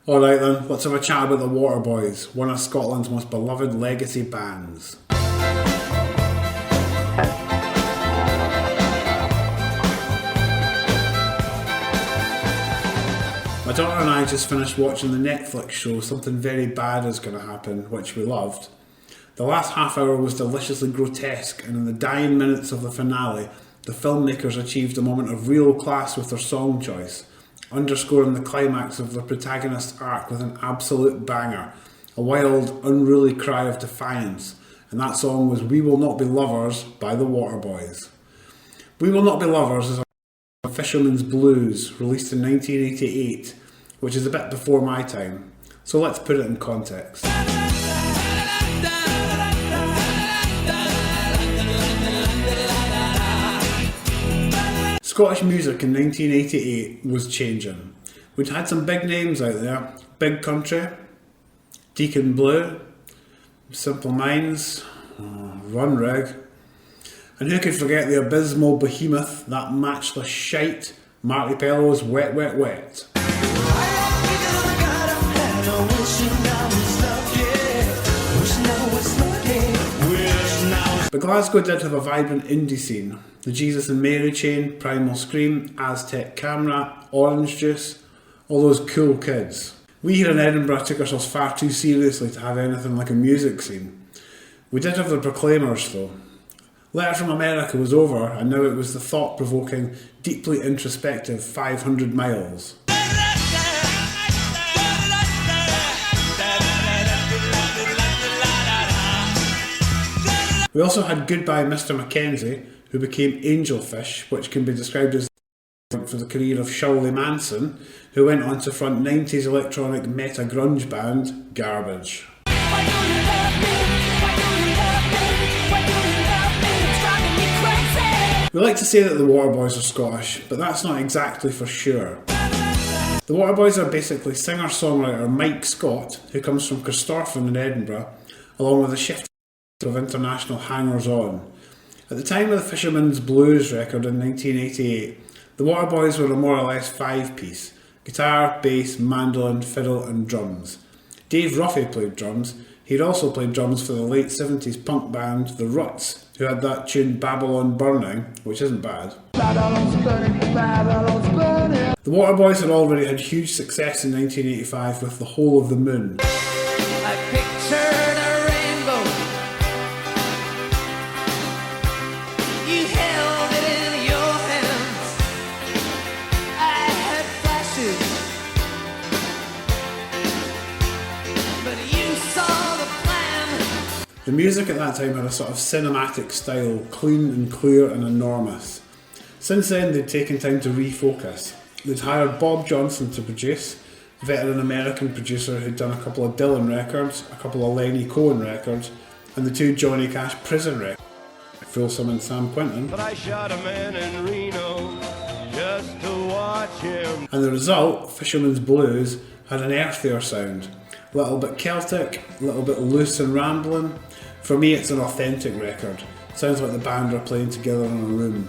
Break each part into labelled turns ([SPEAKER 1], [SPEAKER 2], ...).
[SPEAKER 1] Alright then, let's have a chat about the Waterboys, one of Scotland's most beloved legacy bands. My daughter and I just finished watching the Netflix show Something Very Bad Is Gonna Happen, which we loved. The last half hour was deliciously grotesque, and in the dying minutes of the finale, the filmmakers achieved a moment of real class with their song choice, underscoring the climax of the protagonist's arc with an absolute banger, a wild, unruly cry of defiance, and that song was We Will Not Be Lovers by the Waterboys. We Will Not Be Lovers is a Fisherman's Blues, released in 1988, which is a bit before my time, so let's put it in context. Scottish music in 1988 was changing. We'd had some big names out there: Big Country, Deacon Blue, Simple Minds, Run Rig, and who could forget the abysmal behemoth, that matchless shite, Marty Pellow's Wet Wet Wet. But Glasgow did have a vibrant indie scene. The Jesus and Mary Chain, Primal Scream, Aztec Camera, Orange Juice, all those cool kids. We here in Edinburgh took ourselves far too seriously to have anything like a music scene. We did have the Proclaimers though. Letter from America was over, and now it was the thought-provoking, deeply introspective 500 Miles. We also had Goodbye Mr Mackenzie, who became Angelfish, which can be described as for the career of Shirley Manson, who went on to front 90s electronic meta grunge band Garbage. We like to say that the Waterboys are Scottish, but that's not exactly for sure. The Waterboys are basically singer-songwriter Mike Scott, who comes from Corstorphine in Edinburgh, along with a shift of international hangers-on. At the time of the Fisherman's Blues record in 1988, the Waterboys were a more or less five-piece: guitar, bass, mandolin, fiddle and drums. Dave Ruffy played drums. He'd also played drums for the late 70s punk band The Ruts, who had that tune Babylon Burning, which isn't bad. The Waterboys had already had huge success in 1985 with The Whole of the Moon.
[SPEAKER 2] I pictured a rainbow. You held it in your hands. I had flashes, but you saw the plan.
[SPEAKER 1] The music at that time had a sort of cinematic style, clean and clear and enormous. Since then they'd taken time to refocus. They'd hired Bob Johnson to produce, a veteran American producer who'd done a couple of Dylan records, a couple of Lenny Cohen records, and the two Johnny Cash prison records, Folsom and Sam Quinton.
[SPEAKER 3] But I shot a man in Reno just to watch him.
[SPEAKER 1] And the result, Fisherman's Blues, had an earthier sound. A little bit Celtic, a little bit loose and rambling. For me it's an authentic record. Sounds like the band are playing together in a room.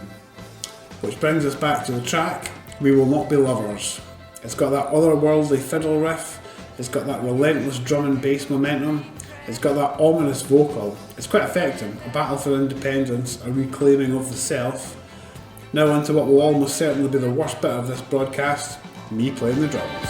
[SPEAKER 1] Which brings us back to the track, We Will Not Be Lovers. It's got that otherworldly fiddle riff, it's got that relentless drum and bass momentum, it's got that ominous vocal. It's quite affecting, a battle for independence, a reclaiming of the self. Now on to what will almost certainly be the worst bit of this broadcast, me playing the drums.